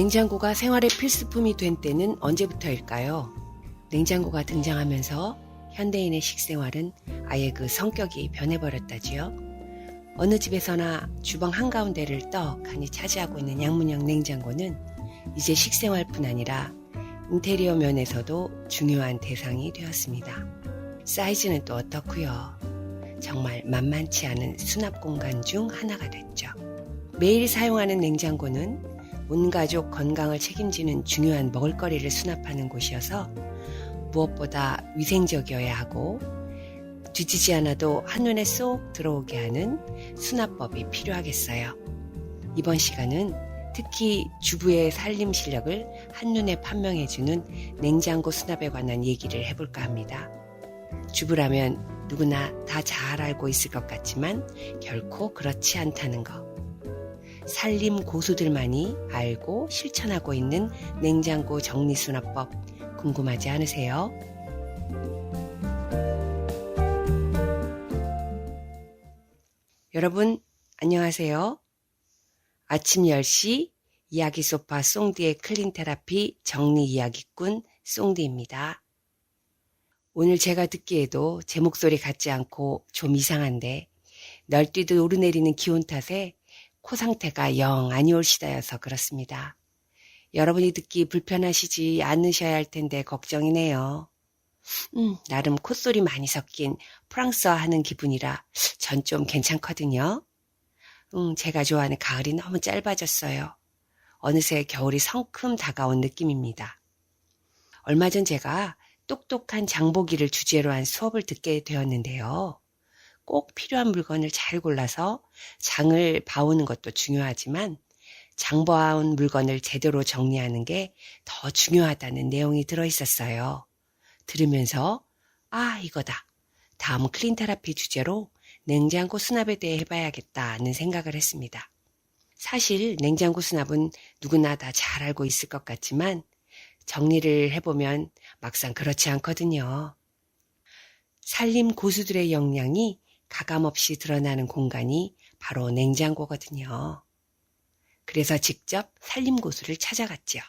냉장고가 생활의 필수품이 된 때는 언제부터일까요? 냉장고가 등장하면서 현대인의 식생활은 아예 그 성격이 변해버렸다지요. 어느 집에서나 주방 한가운데를 떡하니 차지하고 있는 양문형 냉장고는 이제 식생활뿐 아니라 인테리어 면에서도 중요한 대상이 되었습니다. 사이즈는 또 어떻고요? 정말 만만치 않은 수납 공간 중 하나가 됐죠. 매일 사용하는 냉장고는 온 가족 건강을 책임지는 중요한 먹을거리를 수납하는 곳이어서 무엇보다 위생적이어야 하고 뒤지지 않아도 한눈에 쏙 들어오게 하는 수납법이 필요하겠어요. 이번 시간은 특히 주부의 살림 실력을 한눈에 판명해주는 냉장고 수납에 관한 얘기를 해볼까 합니다. 주부라면 누구나 다 잘 알고 있을 것 같지만 결코 그렇지 않다는 것. 살림 고수들만이 알고 실천하고 있는 냉장고 정리수납법 궁금하지 않으세요? 여러분 안녕하세요. 아침 10시 이야기 소파 송디의 클린 테라피 정리 이야기꾼 송디입니다. 오늘 제가 듣기에도 제 목소리 같지 않고 좀 이상한데 널뛰듯 오르내리는 기온 탓에 코 상태가 영 안 좋으시다여서 그렇습니다. 여러분이 듣기 불편하시지 않으셔야 할 텐데 걱정이네요. 나름 콧소리 많이 섞인 프랑스어 하는 기분이라 전 좀 괜찮거든요. 제가 좋아하는 가을이 너무 짧아졌어요. 어느새 겨울이 성큼 다가온 느낌입니다. 얼마 전 제가 똑똑한 장보기를 주제로 한 수업을 듣게 되었는데요. 꼭 필요한 물건을 잘 골라서 장을 봐오는 것도 중요하지만 장 봐온 물건을 제대로 정리하는 게 더 중요하다는 내용이 들어있었어요. 들으면서 이거다. 다음 클린 테라피 주제로 냉장고 수납에 대해 해봐야겠다는 생각을 했습니다. 사실 냉장고 수납은 누구나 다 잘 알고 있을 것 같지만 정리를 해보면 막상 그렇지 않거든요. 살림 고수들의 역량이 가감없이 드러나는 공간이 바로 냉장고거든요. 그래서 직접 살림 고수를 찾아갔죠.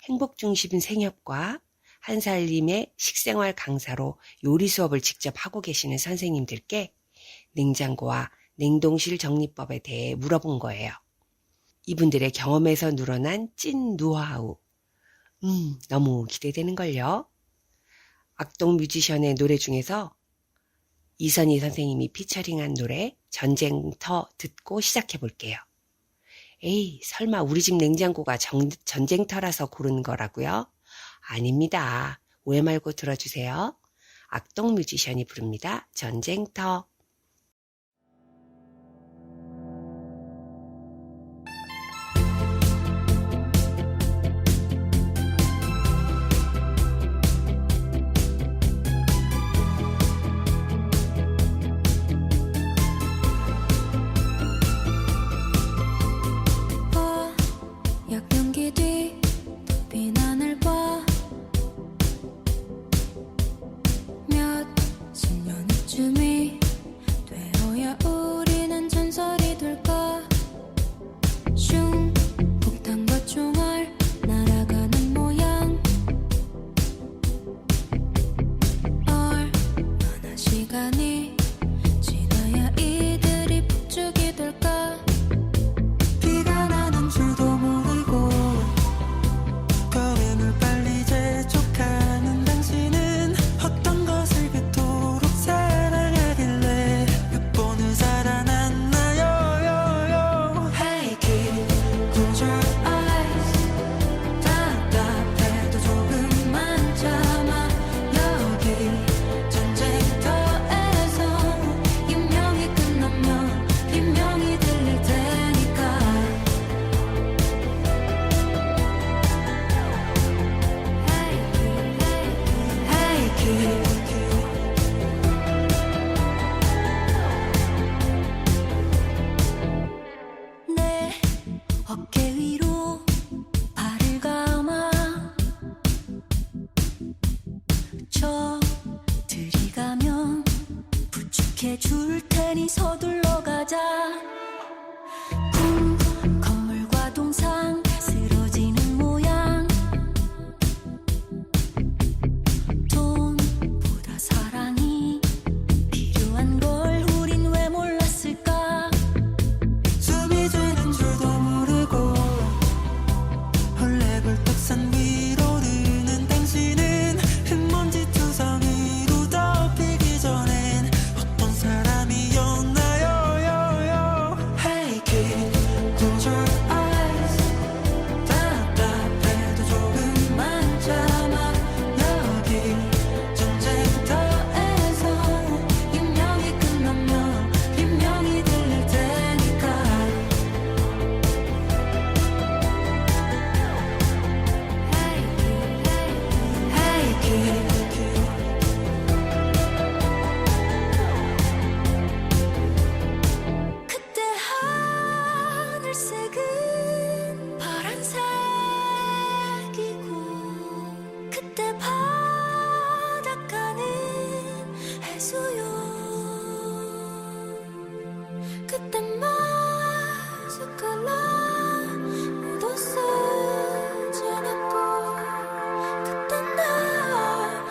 행복중심 생협과 한살림의 식생활 강사로 요리 수업을 직접 하고 계시는 선생님들께 냉장고와 냉동실 정리법에 대해 물어본 거예요. 이분들의 경험에서 늘어난 찐 노하우. 너무 기대되는걸요. 악동 뮤지션의 노래 중에서 이선희 선생님이 피처링한 노래 전쟁터 듣고 시작해볼게요. 에이, 설마 우리 집 냉장고가 전쟁터라서 고른 거라고요? 아닙니다. 오해 말고 들어주세요. 악동 뮤지션이 부릅니다. 전쟁터. 줄 테니 서둘러 가자. 건물과 동상 쓰러진 그때 바닷가는 해수욕 그때 마스크라 묻었지 않았고 그땐 나는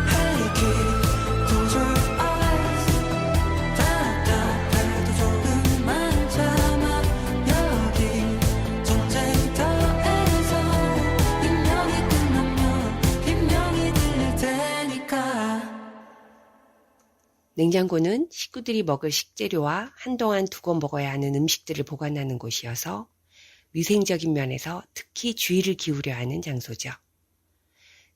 Hey kid, close your eyes. 따뜻해도 조금만 참아. 여기 전쟁터에서 운명이 끝나면 비명이 들릴 테니까. 냉장고는 식구들이 먹을 식재료와 한동안 두고 먹어야 하는 음식들을 보관하는 곳이어서 위생적인 면에서 특히 주의를 기울여야 하는 장소죠.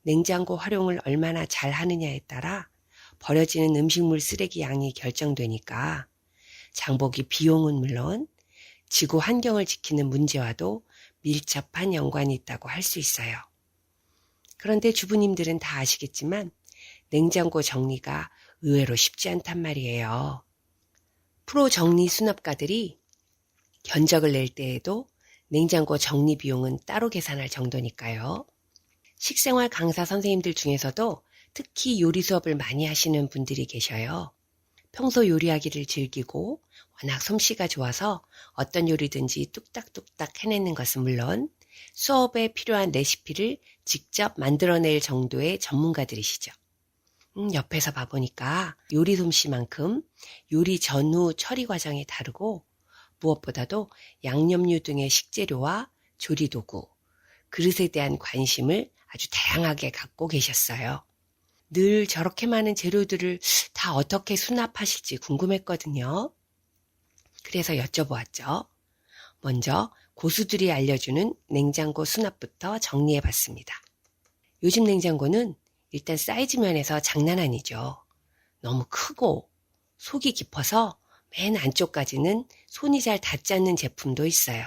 냉장고 활용을 얼마나 잘 하느냐에 따라 버려지는 음식물 쓰레기 양이 결정되니까 장보기 비용은 물론 지구 환경을 지키는 문제와도 밀접한 연관이 있다고 할 수 있어요. 그런데 주부님들은 다 아시겠지만 냉장고 정리가 의외로 쉽지 않단 말이에요. 프로 정리 수납가들이 견적을 낼 때에도 냉장고 정리 비용은 따로 계산할 정도니까요. 식생활 강사 선생님들 중에서도 특히 요리 수업을 많이 하시는 분들이 계셔요. 평소 요리하기를 즐기고 워낙 솜씨가 좋아서 어떤 요리든지 뚝딱뚝딱 해내는 것은 물론 수업에 필요한 레시피를 직접 만들어낼 정도의 전문가들이시죠. 옆에서 봐보니까 요리 솜씨만큼 요리 전후 처리 과정이 다르고 무엇보다도 양념류 등의 식재료와 조리도구, 그릇에 대한 관심을 아주 다양하게 갖고 계셨어요. 늘 저렇게 많은 재료들을 다 어떻게 수납하실지 궁금했거든요. 그래서 여쭤보았죠. 먼저 고수들이 알려주는 냉장고 수납부터 정리해봤습니다. 요즘 냉장고는 일단 사이즈 면에서 장난 아니죠. 너무 크고 속이 깊어서 맨 안쪽까지는 손이 잘 닿지 않는 제품도 있어요.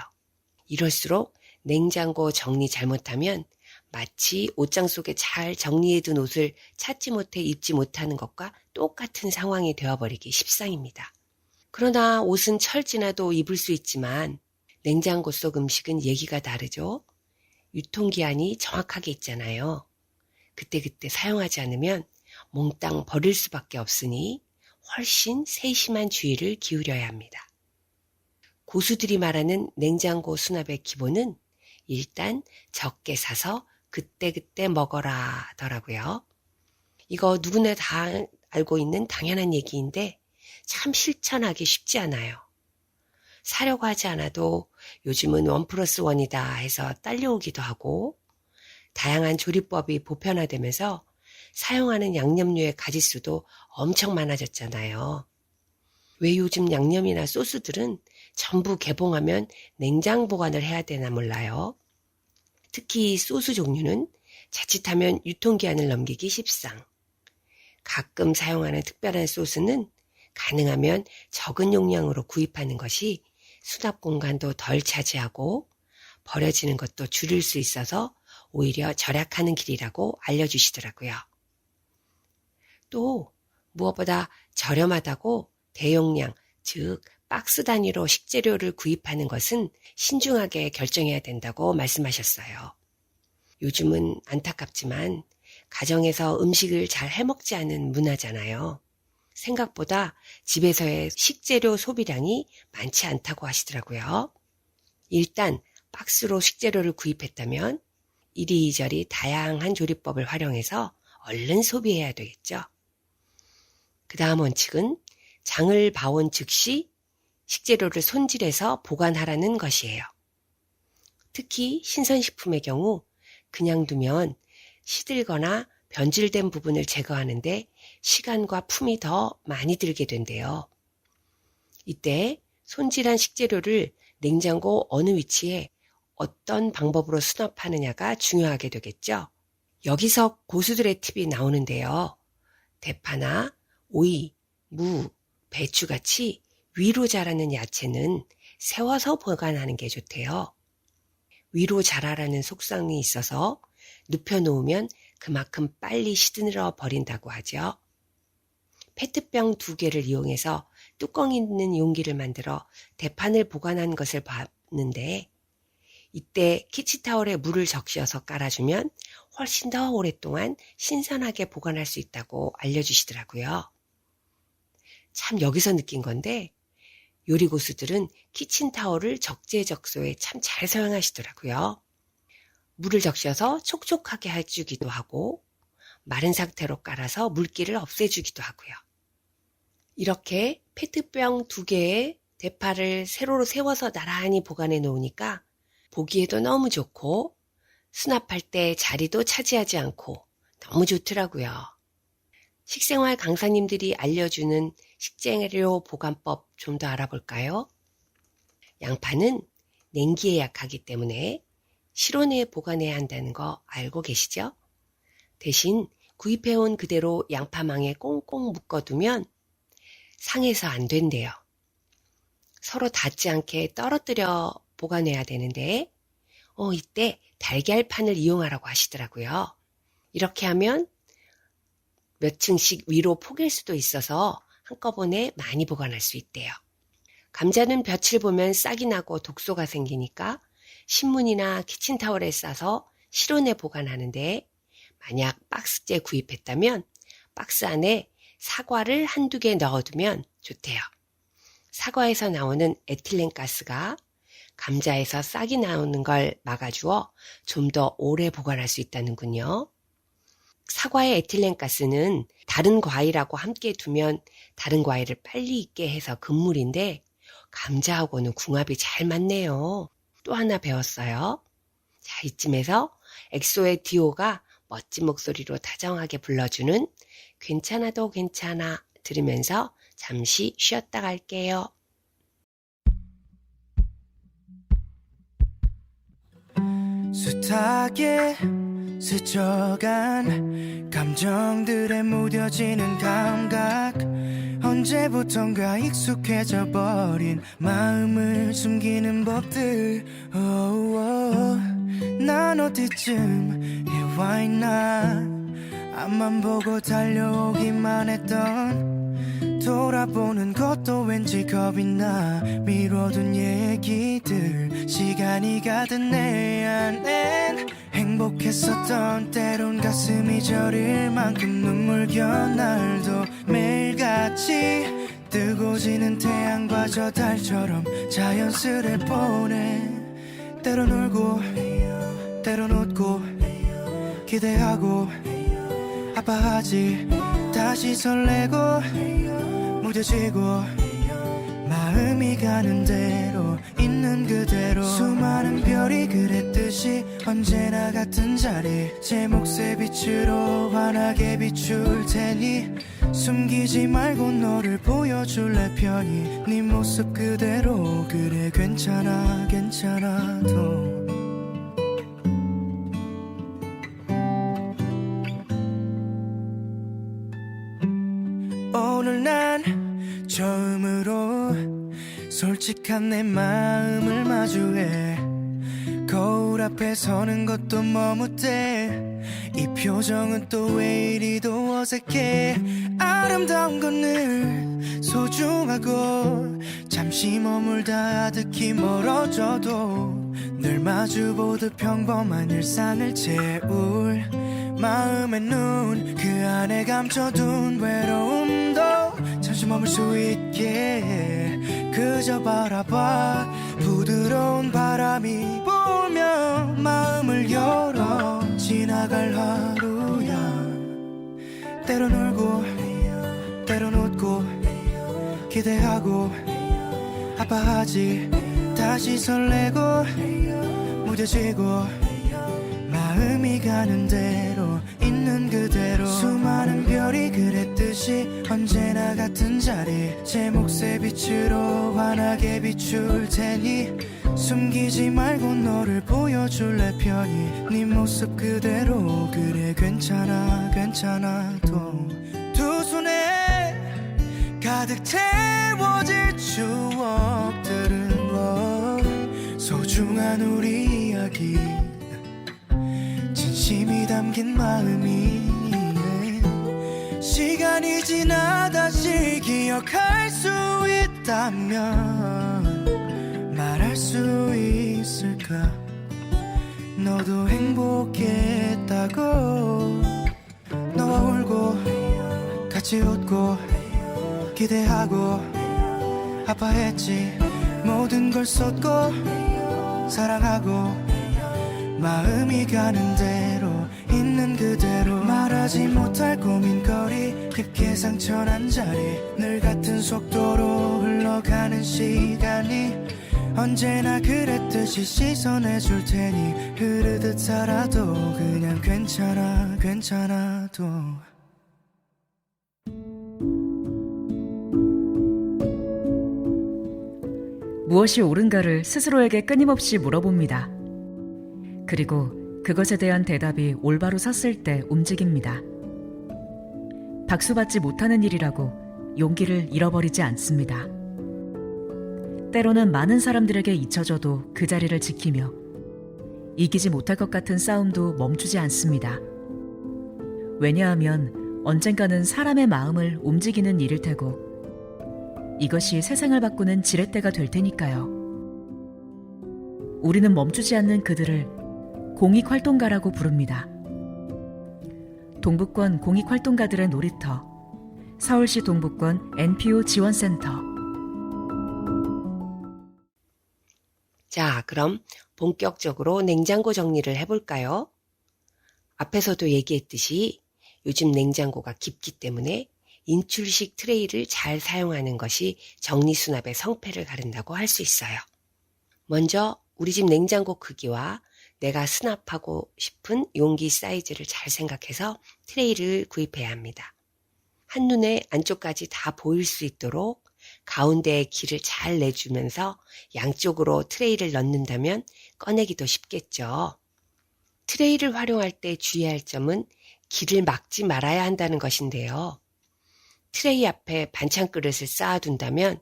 이럴수록 냉장고 정리 잘못하면 마치 옷장 속에 잘 정리해둔 옷을 찾지 못해 입지 못하는 것과 똑같은 상황이 되어버리기 십상입니다. 그러나 옷은 철 지나도 입을 수 있지만 냉장고 속 음식은 얘기가 다르죠. 유통기한이 정확하게 있잖아요. 그때그때 사용하지 않으면 몽땅 버릴 수밖에 없으니 훨씬 세심한 주의를 기울여야 합니다. 고수들이 말하는 냉장고 수납의 기본은 일단 적게 사서 그때그때 먹어라 하더라고요. 이거 누구나 다 알고 있는 당연한 얘기인데 참 실천하기 쉽지 않아요. 사려고 하지 않아도 요즘은 1+1이다 해서 딸려오기도 하고 다양한 조리법이 보편화되면서 사용하는 양념류의 가짓수도 엄청 많아졌잖아요. 왜 요즘 양념이나 소스들은 전부 개봉하면 냉장 보관을 해야 되나 몰라요. 특히 소스 종류는 자칫하면 유통기한을 넘기기 십상. 가끔 사용하는 특별한 소스는 가능하면 적은 용량으로 구입하는 것이 수납 공간도 덜 차지하고 버려지는 것도 줄일 수 있어서 오히려 절약하는 길이라고 알려주시더라고요. 또 무엇보다 저렴하다고 대용량, 즉 박스 단위로 식재료를 구입하는 것은 신중하게 결정해야 된다고 말씀하셨어요. 요즘은 안타깝지만 가정에서 음식을 잘 해먹지 않은 문화잖아요. 생각보다 집에서의 식재료 소비량이 많지 않다고 하시더라고요. 일단 박스로 식재료를 구입했다면 이리저리 다양한 조리법을 활용해서 얼른 소비해야 되겠죠. 그 다음 원칙은 장을 봐온 즉시 식재료를 손질해서 보관하라는 것이에요. 특히 신선식품의 경우 그냥 두면 시들거나 변질된 부분을 제거하는데 시간과 품이 더 많이 들게 된대요. 이때 손질한 식재료를 냉장고 어느 위치에 어떤 방법으로 수납하느냐가 중요하게 되겠죠. 여기서 고수들의 팁이 나오는데요. 대파나 오이, 무, 배추같이 위로 자라는 야채는 세워서 보관하는 게 좋대요. 위로 자라라는 속성이 있어서 눕혀놓으면 그만큼 빨리 시들어 버린다고 하죠. 페트병 2개를 이용해서 뚜껑 있는 용기를 만들어 대판을 보관한 것을 봤는데, 이때 키친타월에 물을 적셔서 깔아주면 훨씬 더 오랫동안 신선하게 보관할 수 있다고 알려주시더라고요. 참 여기서 느낀 건데, 요리 고수들은 키친타월을 적재적소에 참 잘 사용하시더라고요. 물을 적셔서 촉촉하게 해주기도 하고, 마른 상태로 깔아서 물기를 없애주기도 하고요. 이렇게 페트병 2개에 대파를 세로로 세워서 나란히 보관해 놓으니까 보기에도 너무 좋고, 수납할 때 자리도 차지하지 않고 너무 좋더라고요. 식생활 강사님들이 알려주는 식재료 보관법 좀 더 알아볼까요? 양파는 냉기에 약하기 때문에 실온에 보관해야 한다는 거 알고 계시죠? 대신 구입해온 그대로 양파망에 꽁꽁 묶어두면 상해서 안 된대요. 서로 닿지 않게 떨어뜨려 보관해야 되는데, 이때 달걀판을 이용하라고 하시더라고요. 이렇게 하면 몇 층씩 위로 포갤 수도 있어서 한꺼번에 많이 보관할 수 있대요. 감자는 볕을 보면 싹이 나고 독소가 생기니까 신문이나 키친타월에 싸서 실온에 보관하는데, 만약 박스째 구입했다면 박스 안에 사과를 1-2개 넣어두면 좋대요. 사과에서 나오는 에틸렌가스가 감자에서 싹이 나오는 걸 막아주어 좀 더 오래 보관할 수 있다는군요. 사과의 에틸렌가스는 다른 과일하고 함께 두면 다른 과일을 빨리 익게 해서 금물인데, 감자하고는 궁합이 잘 맞네요. 또 하나 배웠어요. 자, 이쯤에서 엑소의 디오가 멋진 목소리로 다정하게 불러주는 괜찮아도 괜찮아 들으면서 잠시 쉬었다 갈게요. 숱하게 스쳐간 감정들에 무뎌지는 감각, 언제부턴가 익숙해져 버린 마음을 숨기는 법들. 난 어디쯤 와 있나, 앞만 보고 달려오기만 했던, 돌아보는 것도 왠지 겁이 나. 미뤄둔 얘기들, 시간이 가든 내 안엔 행복했었던, 때론 가슴이 저릴 만큼 눈물겨운 날도 매일같이 뜨고 지는 태양과 저 달처럼 자연스레 보내. 때론 울고 때론 웃고 기대하고 아파하지, 다시 설레고 무뎌지고, 마음이 가는 대로 있는 그대로. 수많은 별이 그랬듯이 언제나 같은 자리, 제 몫의 빛으로 환하게 비출 테니 숨기지 말고 너를 보여줄래 편히. 네 모습 그대로, 그래 괜찮아 괜찮아도. 오늘 난 처음으로 솔직한 내 마음을 마주해. 거울 앞에 서는 것도 머뭇대. 이 표정은 또 왜 이리도 어색해. 아름다운 건 늘 소중하고, 잠시 머물다 아득히 멀어져도 늘 마주보듯 평범한 일상을 채울 마음의 눈, 그 안에 감춰둔 외로움도 잠시 머물 수 있게 그저 바라봐. 부드러운 바람이 불면 마음을 열어 지나갈 하루야. 때론 울고 때론 웃고 기대하고 아파하지, 다시 설레고 무뎌지고, 마음이 가는 대로 있는 그대로. 수많은 별이 그랬듯이 언제나 같은 자리, 제 몫의 빛으로 환하게 비출 테니 숨기지 말고 너를 보여줄래 편히. 네 모습 그대로, 그래 괜찮아 괜찮아도. 두 손에 가득 채워질 추억들은 지난 우리 이야기 진심이 담긴 마음이 시간이 지나 다시 기억할 수 있다면 말할 수 있을까 너도 행복했다고 너와 울고 같이 웃고 기대하고 아파했지 모든 걸 쏟고 사랑하고 마음이 가는 대로 있는 그대로 말하지 못할 고민거리 깊게 상처난 자리 늘 같은 속도로 흘러가는 시간이 언제나 그랬듯이 씻어내줄 테니 흐르듯 살아도 그냥 괜찮아 괜찮아도 무엇이 옳은가를 스스로에게 끊임없이 물어봅니다. 그리고 그것에 대한 대답이 올바로 섰을 때 움직입니다. 박수받지 못하는 일이라고 용기를 잃어버리지 않습니다. 때로는 많은 사람들에게 잊혀져도 그 자리를 지키며 이기지 못할 것 같은 싸움도 멈추지 않습니다. 왜냐하면 언젠가는 사람의 마음을 움직이는 일일 테고 이것이 세상을 바꾸는 지렛대가 될 테니까요. 우리는 멈추지 않는 그들을 공익활동가라고 부릅니다. 동북권 공익활동가들의 놀이터, 서울시 동북권 NPO 지원센터. 자, 그럼 본격적으로 냉장고 정리를 해볼까요? 앞에서도 얘기했듯이 요즘 냉장고가 깊기 때문에 인출식 트레이를 잘 사용하는 것이 정리수납의 성패를 가른다고 할 수 있어요. 먼저 우리 집 냉장고 크기와 내가 수납하고 싶은 용기 사이즈를 잘 생각해서 트레이를 구입해야 합니다. 한눈에 안쪽까지 다 보일 수 있도록 가운데에 길을 잘 내주면서 양쪽으로 트레이를 넣는다면 꺼내기도 쉽겠죠. 트레이를 활용할 때 주의할 점은 길을 막지 말아야 한다는 것인데요. 트레이 앞에 반찬 그릇을 쌓아둔다면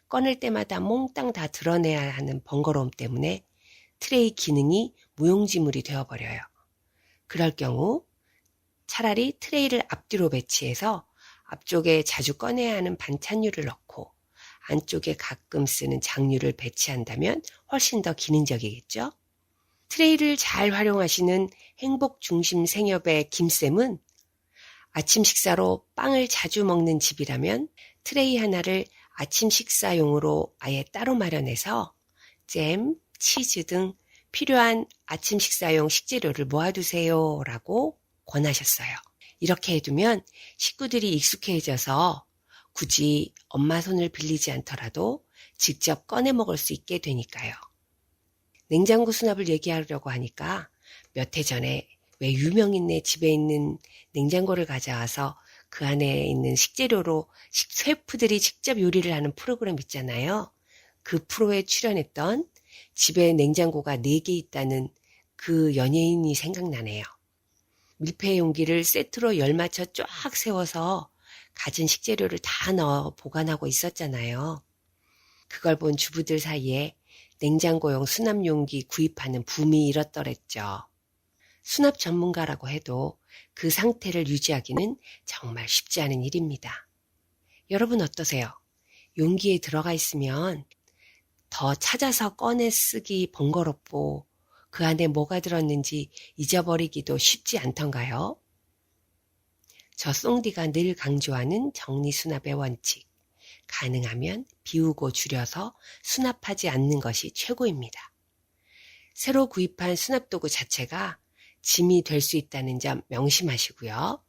꺼낼 때마다 몽땅 다 드러내야 하는 번거로움 때문에 트레이 기능이 무용지물이 되어버려요. 그럴 경우 차라리 트레이를 앞뒤로 배치해서 앞쪽에 자주 꺼내야 하는 반찬류를 넣고 안쪽에 가끔 쓰는 장류를 배치한다면 훨씬 더 기능적이겠죠? 트레이를 잘 활용하시는 행복중심 생협의 김쌤은 아침 식사로 빵을 자주 먹는 집이라면 트레이 하나를 아침 식사용으로 아예 따로 마련해서 잼, 치즈 등 필요한 아침 식사용 식재료를 모아두세요 라고 권하셨어요. 이렇게 해두면 식구들이 익숙해져서 굳이 엄마 손을 빌리지 않더라도 직접 꺼내 먹을 수 있게 되니까요. 냉장고 수납을 얘기하려고 하니까 몇 해 전에 왜 유명인네 집에 있는 냉장고를 가져와서 그 안에 있는 식재료로 셰프들이 직접 요리를 하는 프로그램 있잖아요. 그 프로에 출연했던 집에 냉장고가 4개 있다는 그 연예인이 생각나네요. 밀폐 용기를 세트로 열맞춰 쫙 세워서 가진 식재료를 다 넣어 보관하고 있었잖아요. 그걸 본 주부들 사이에 냉장고용 수납 용기 구입하는 붐이 일었더랬죠. 수납 전문가라고 해도 그 상태를 유지하기는 정말 쉽지 않은 일입니다. 여러분 어떠세요? 용기에 들어가 있으면 더 찾아서 꺼내 쓰기 번거롭고 그 안에 뭐가 들었는지 잊어버리기도 쉽지 않던가요? 저 쏭디가 늘 강조하는 정리수납의 원칙. 가능하면 비우고 줄여서 수납하지 않는 것이 최고입니다. 새로 구입한 수납도구 자체가 짐이 될 수 있다는 점 명심하시고요.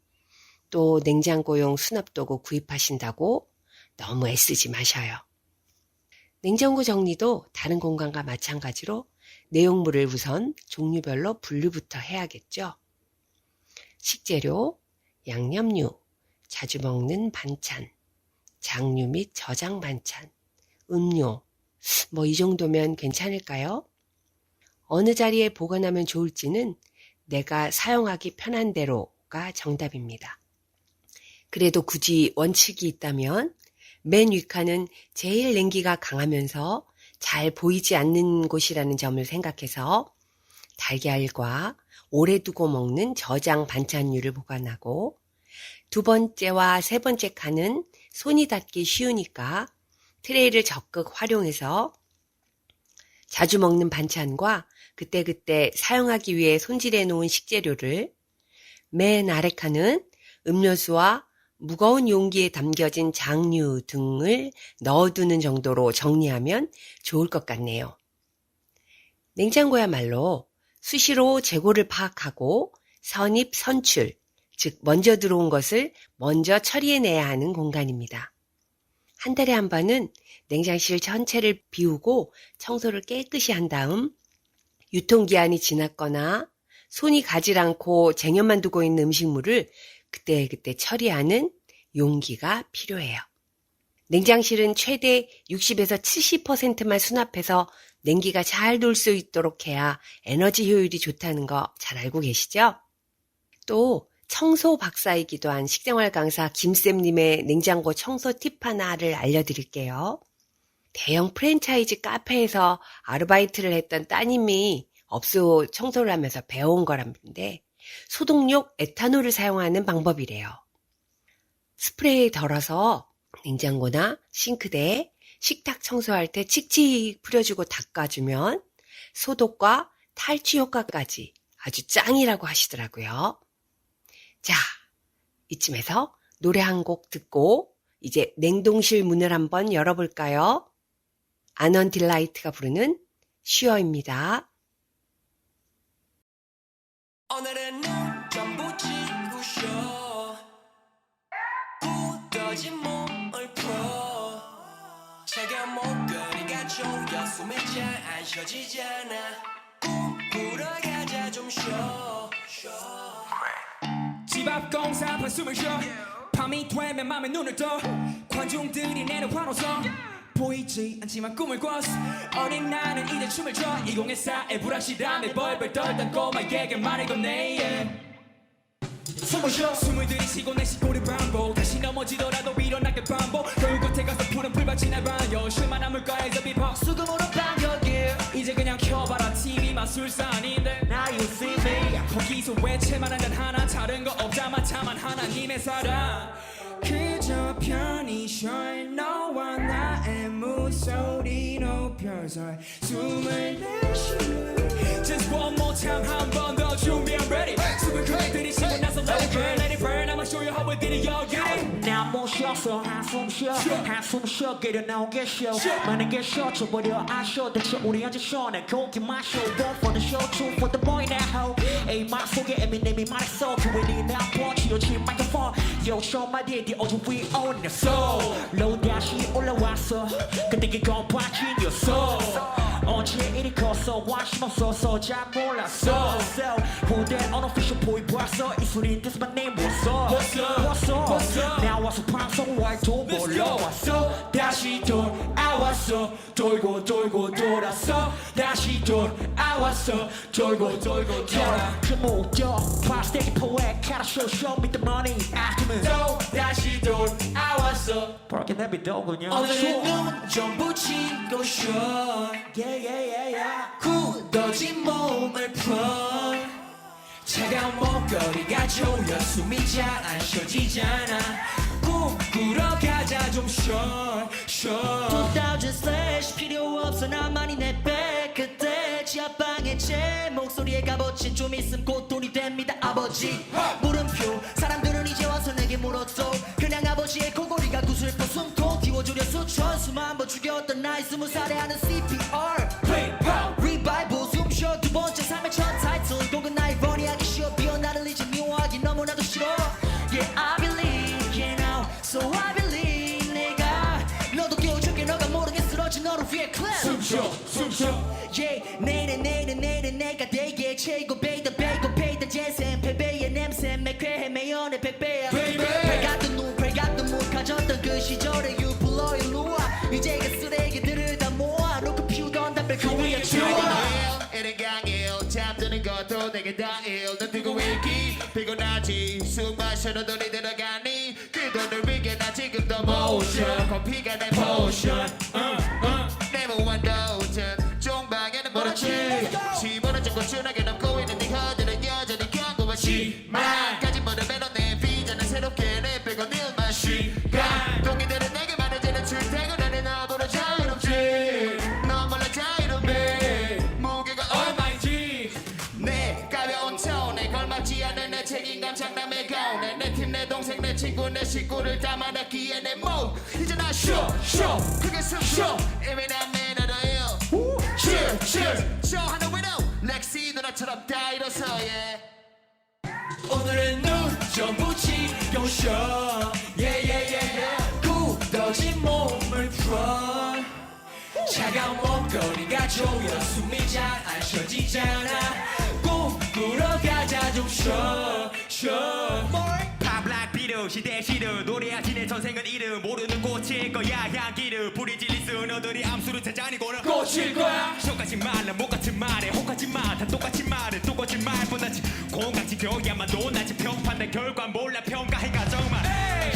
또 냉장고용 수납도구 구입하신다고 너무 애쓰지 마셔요. 냉장고 정리도 다른 공간과 마찬가지로 내용물을 우선 종류별로 분류부터 해야겠죠. 식재료, 양념류, 자주 먹는 반찬, 장류 및 저장 반찬, 음료, 이 정도면 괜찮을까요? 어느 자리에 보관하면 좋을지는 내가 사용하기 편한 대로가 정답입니다. 그래도 굳이 원칙이 있다면 맨 윗칸은 제일 냉기가 강하면서 잘 보이지 않는 곳이라는 점을 생각해서 달걀과 오래 두고 먹는 저장 반찬류를 보관하고, 두 번째와 세 번째 칸은 손이 닿기 쉬우니까 트레이를 적극 활용해서 자주 먹는 반찬과 그때그때 사용하기 위해 손질해 놓은 식재료를, 맨 아래 칸은 음료수와 무거운 용기에 담겨진 장류 등을 넣어두는 정도로 정리하면 좋을 것 같네요. 냉장고야말로 수시로 재고를 파악하고 선입, 선출, 즉 먼저 들어온 것을 먼저 처리해내야 하는 공간입니다. 한 달에 한 번은 냉장실 전체를 비우고 청소를 깨끗이 한 다음 유통기한이 지났거나 손이 가지 않고 쟁여만 두고 있는 음식물을 그때그때 처리하는 용기가 필요해요. 냉장실은 최대 60에서 70%만 수납해서 냉기가 잘 돌 수 있도록 해야 에너지 효율이 좋다는 거 잘 알고 계시죠? 또 청소 박사이기도 한 식생활 강사 김쌤님의 냉장고 청소 팁 하나를 알려드릴게요. 대형 프랜차이즈 카페에서 아르바이트를 했던 따님이 업소 청소를 하면서 배워온 거라는데, 소독용 에탄올을 사용하는 방법이래요. 스프레이 덜어서 냉장고나 싱크대에 식탁 청소할 때 칙칙 뿌려주고 닦아주면 소독과 탈취 효과까지 아주 짱이라고 하시더라고요. 자, 이쯤에서 노래 한 곡 듣고 이제 냉동실 문을 한번 열어볼까요? 아넌 딜라이트가 부르는 슈어입니다. 오늘은 눈 전부 지고 쉬어 굳어진 몸을 풀어 차가운 목걸이가 조여 숨이 잘 안 쉬어지잖아 꿈 꾸러 가자 좀 쉬어 집 앞 공사판 숨을 쉬어 밤이 되면 맘에 눈을 떠 관중들이 내는 환호성 보이지 않지만 꿈을 꿨어 어린 나는 이제 춤을 춰 2014의 불확실함에 벌벌 떨던 꼬마에게 말을 건네 숨을 쉬어 숨을 들이쉬고 내쉬고를 반복 다시 넘어지더라도 일어나게 반복 겨울 끝에 가서 푸른 풀밭이 날 반겨 쉴만한 물가에서 비법 수금으로 반겨기 이제 그냥 켜봐라 TV 마술사 아닌데 Now you see me 거기서 외채만 단 하나 다른 거 없자마자만 하나님의 사랑 그저 편히 쉬어 너와 나의 목소리 높여서 숨을 내쉬어 Just one more time 한 번 더 준비 I'm ready 숨을 크게 들이쉬고 나서 let it burn let it burn I'ma show you how we did it yo get it 나 못 쉬었어 한숨 쉬어 한숨 쉬어 그려 나오게 쉬어 만약에 쉬어져버려 아쉬워 대체 우리 언제 쉬어 내 고기 마셔 One for the show two for the boy now ho 에이 말 속에 에미넴이 말했어 교회니 나 뻗치려진 마이크폰 Yo show my daddy 어제 we own your soul low 다시 올라왔어 근데 그건 바뀐이었어 언제 이리 컸어 관심 없어서 잘 몰랐어 So 후대 unofficial 보이 봤어 이 소리 This my name What's up 나와서 방송 활동 몰러 왔어 다시 돌아왔어 돌고 돌고 돌았어 다시 돌아왔어 돌고 돌고 돌아 그 목적 플라스틱 포획 카라 show me the money 아낌은 또 다시 돌아왔어 벌게 내비도 그냥 오늘은 눈 전부 지고 쉬어 굳어진 몸을 풀어 차가운 목걸이가 조여 숨이 잘 안 쉬어지잖아 꿈 꾸러 가자 좀 쉬어 2000 필요 없어 나만이 내백 그때 지하방에 제 목소리에 값어친 좀 있음 곧 돈이 됩니다 아버지 물음표 사람들은 이제 와서 내게 물었어 그냥 아버지의 고고리가 구슬퍼 숨통 띄워주려 수천 수만 번 죽였던 나이 20살에 하는 CPR 리바이벌 숨쉬어 두 번째 삶의 첫 타이틀 곡은 나의 버니하기 쉬워 비어 나를 이제 미워하기 너무나도 싫어 Yeah I believe you know So I believe 내가 너도 깨워줄게 너가 모르게 쓰러진 너를 위해 clap 숨쉬어 Yeah 내일은 내가 되게 최고 베이다 재생 패배의 냄새 매쾌해 매연의 100배야 밝았던 눈 가졌던 그 시절의 유불러 일로와 이제가 쓰레기들을 다 모아 놓고 피우던 담배 그 위에 주워 이른 강일 잠드는 것도 내게 다일 넌 뜨고 있기 피곤하지 숨 마셔도 돈이 들어가니 그 돈을 위해 나 지금도 모션 커피가 내 포션 내 무한도 있지만 까지 모르면 내 비전은 새롭게 내 빼고 늘만 시간 동기들은 내게 말해주는 출퇴근하는 나보다 자유롭지 너 몰라 자유롭네 무게가 얼마인지 내 가벼운 톤에 걸맞지 않은 내 책임감 장남의 가운데 내 팀 내 동생 내 친구 내 식구를 담아놨기에 내 몸 이제 나 쇼 크게 숨쉬어 예민한 매너로요 Cheers 쇼하는 위로 렉시 누나처럼 다 일어서 yeah 오늘은 눈좀 붙이고 쉬어 굳어진 몸을 풀어 차가운 목걸이가 조여 숨이 잘 안 쉬어지잖아 꿈꾸러 가자 좀 쉬어 팝락 비루 시대 시르 노래하지 내 전생은 이름 모르는 꽃일 거야 향기를 뿌리 질리스 너들이 암수를 찾아니고는 꽂힐 거야 똑같이 말라 못 같은 말에 혹하지 마다 똑같이 말해 또 거짓 말보다지 공각 지켜야만 논하지 평판된 결과 몰라 평가해가 정말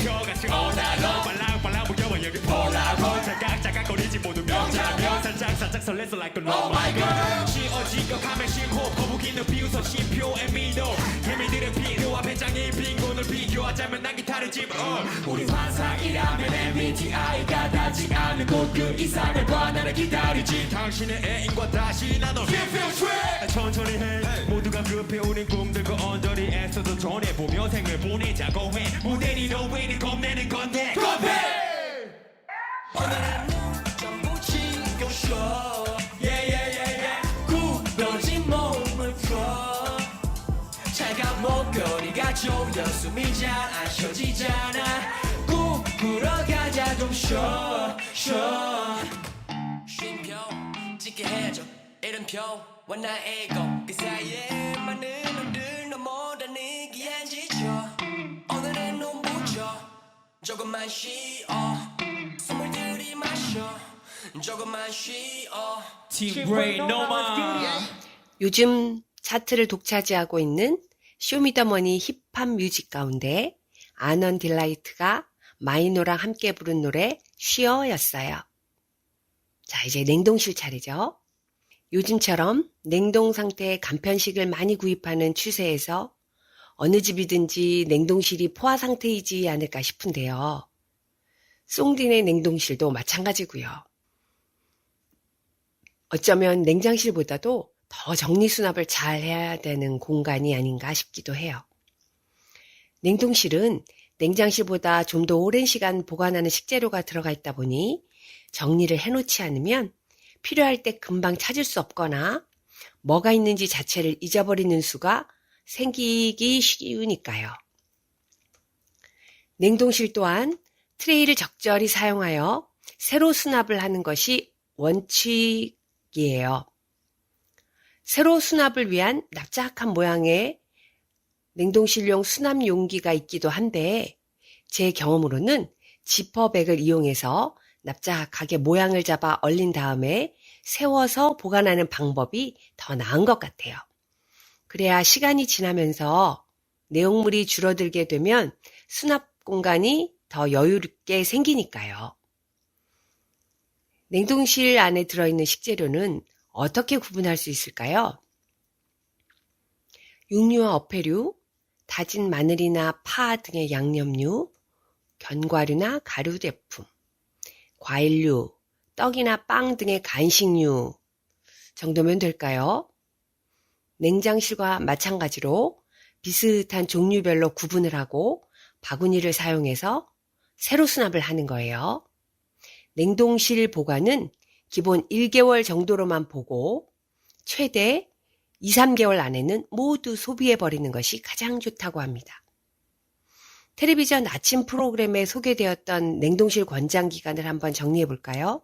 혀같이 오나로 빨랑빨랑 보여봐 여기 보라고 자각자각거리지 모두 명자명 살짝 설레서 like a love my girl 쥐어지고 가면 심호흡 거북이는 비웃어 심표의 미도 개미들의 필요와 배짱이 빈곤을 비교하자면 난 기타를 집어 우리 환상이라면 MBTI가 닿지 않는 곳 그 이상을 봐 나를 기다리지 당신의 애인과 다시 나눠 천천히 해 모두가 급해 우린 꿈들고 언저리 애써도 전해보며 생을 보내자고 해 모델이 너왜 이리 겁내는 건데 오늘은 눈좀 붙이고 쉬어 굳어진 몸을 풀어 차가운 목걸이가 조여 숨이 잘 안 쉬어지잖아 꿈꾸러 가자 좀 쉬어 쉼표 찍게 해줘 이름표 원나의 ego 그 사이에 많은 놈들 너보다 느끼한 지쳐 오늘은 눈 붙여 조금만 쉬어 숨을 들이마셔 조금만 쉬어 Team Brain 노마 요즘 차트를 독차지하고 있는 쇼미더머니 힙합 뮤직 가운데 아넌 딜라이트가 마이노랑 함께 부른 노래 쉬어였어요. 자, 이제 냉동실 차례죠. 요즘처럼 냉동 상태의 간편식을 많이 구입하는 추세에서 어느 집이든지 냉동실이 포화 상태이지 않을까 싶은데요. 송딘의 냉동실도 마찬가지고요. 어쩌면 냉장실보다도 더 정리수납을 잘 해야 되는 공간이 아닌가 싶기도 해요. 냉동실은 냉장실보다 좀 더 오랜 시간 보관하는 식재료가 들어가 있다 보니 정리를 해놓지 않으면 필요할 때 금방 찾을 수 없거나 뭐가 있는지 자체를 잊어버리는 수가 생기기 쉬우니까요. 냉동실 또한 트레이를 적절히 사용하여 세로 수납을 하는 것이 원칙이에요. 세로 수납을 위한 납작한 모양의 냉동실용 수납 용기가 있기도 한데 제 경험으로는 지퍼백을 이용해서 납작하게 모양을 잡아 얼린 다음에 세워서 보관하는 방법이 더 나은 것 같아요. 그래야 시간이 지나면서 내용물이 줄어들게 되면 수납 공간이 더 여유롭게 생기니까요. 냉동실 안에 들어있는 식재료는 어떻게 구분할 수 있을까요? 육류와 어패류, 다진 마늘이나 파 등의 양념류, 견과류나 가루제품, 과일류, 떡이나 빵 등의 간식류 정도면 될까요? 냉장실과 마찬가지로 비슷한 종류별로 구분을 하고 바구니를 사용해서 세로 수납을 하는 거예요. 냉동실 보관은 기본 1개월 정도로만 보고 최대 2, 3개월 안에는 모두 소비해버리는 것이 가장 좋다고 합니다. 텔레비전 아침 프로그램에 소개되었던 냉동실 권장 기간을 한번 정리해 볼까요?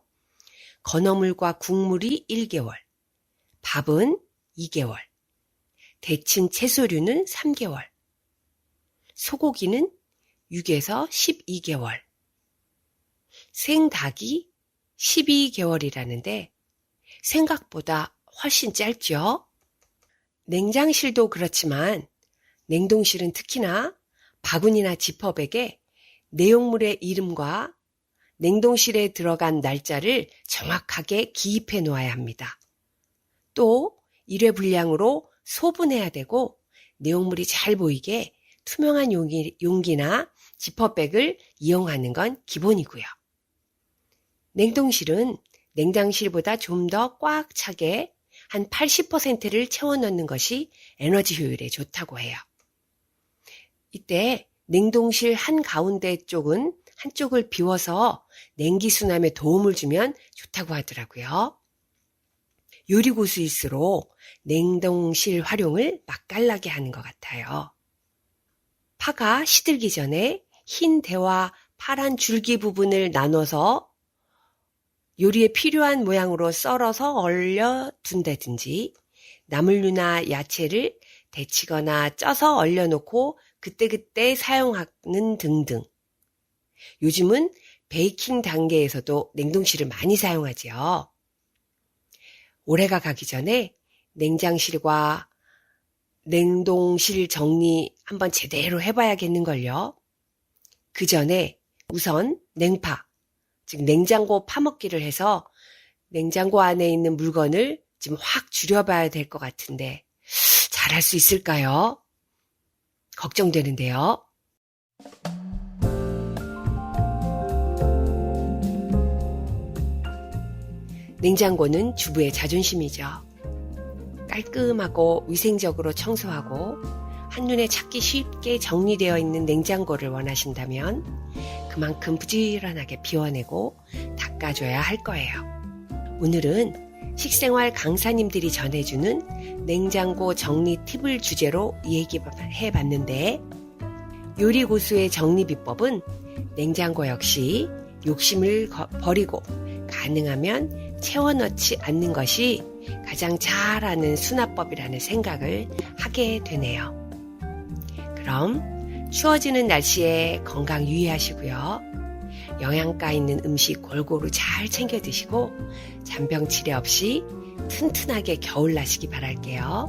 건어물과 국물이 1개월, 밥은 2개월, 데친 채소류는 3개월, 소고기는 6에서 12개월, 생닭이 12개월이라는데 생각보다 훨씬 짧죠? 냉장실도 그렇지만 냉동실은 특히나 바구니나 지퍼백에 내용물의 이름과 냉동실에 들어간 날짜를 정확하게 기입해 놓아야 합니다. 또 1회 분량으로 소분해야 되고 내용물이 잘 보이게 투명한 용기나 지퍼백을 이용하는 건 기본이고요. 냉동실은 냉장실보다 좀 더 꽉 차게 한 80%를 채워 넣는 것이 에너지 효율에 좋다고 해요. 이때 냉동실 한가운데 쪽은 한쪽을 비워서 냉기순환에 도움을 주면 좋다고 하더라고요. 요리고수일수록 냉동실 활용을 맛깔나게 하는 것 같아요. 파가 시들기 전에 흰 대와 파란 줄기 부분을 나눠서 요리에 필요한 모양으로 썰어서 얼려 둔다든지 나물류나 야채를 데치거나 쪄서 얼려놓고 그때그때 사용하는 등등. 요즘은 베이킹 단계에서도 냉동실을 많이 사용하지요. 올해가 가기 전에 냉장실과 냉동실 정리 한번 제대로 해봐야겠는걸요. 그 전에 우선 냉파, 즉 냉장고 파먹기를 해서 냉장고 안에 있는 물건을 좀 확 줄여봐야 될 것 같은데 잘할 수 있을까요? 걱정되는데요. 냉장고는 주부의 자존심이죠. 깔끔하고 위생적으로 청소하고 한눈에 찾기 쉽게 정리되어 있는 냉장고를 원하신다면 그만큼 부지런하게 비워내고 닦아줘야 할 거예요. 오늘은 식생활 강사님들이 전해주는 냉장고 정리 팁을 주제로 얘기해봤는데 요리 고수의 정리 비법은 냉장고 역시 욕심을 버리고 가능하면 채워넣지 않는 것이 가장 잘하는 수납법이라는 생각을 하게 되네요. 그럼 추워지는 날씨에 건강 유의하시고요. 영양가 있는 음식 골고루 잘 챙겨 드시고 잔병치레 없이 튼튼하게 겨울 나시기 바랄게요.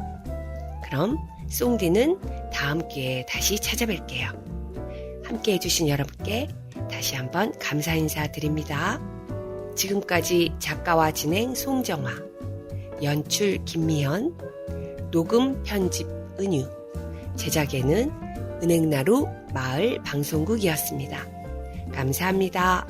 그럼 쏭디는 다음 기회에 다시 찾아뵐게요. 함께 해주신 여러분께 다시 한번 감사 인사드립니다. 지금까지 작가와 진행 송정화, 연출 김미연, 녹음 편집 은유, 제작에는 은행나루 마을 방송국이었습니다. 감사합니다.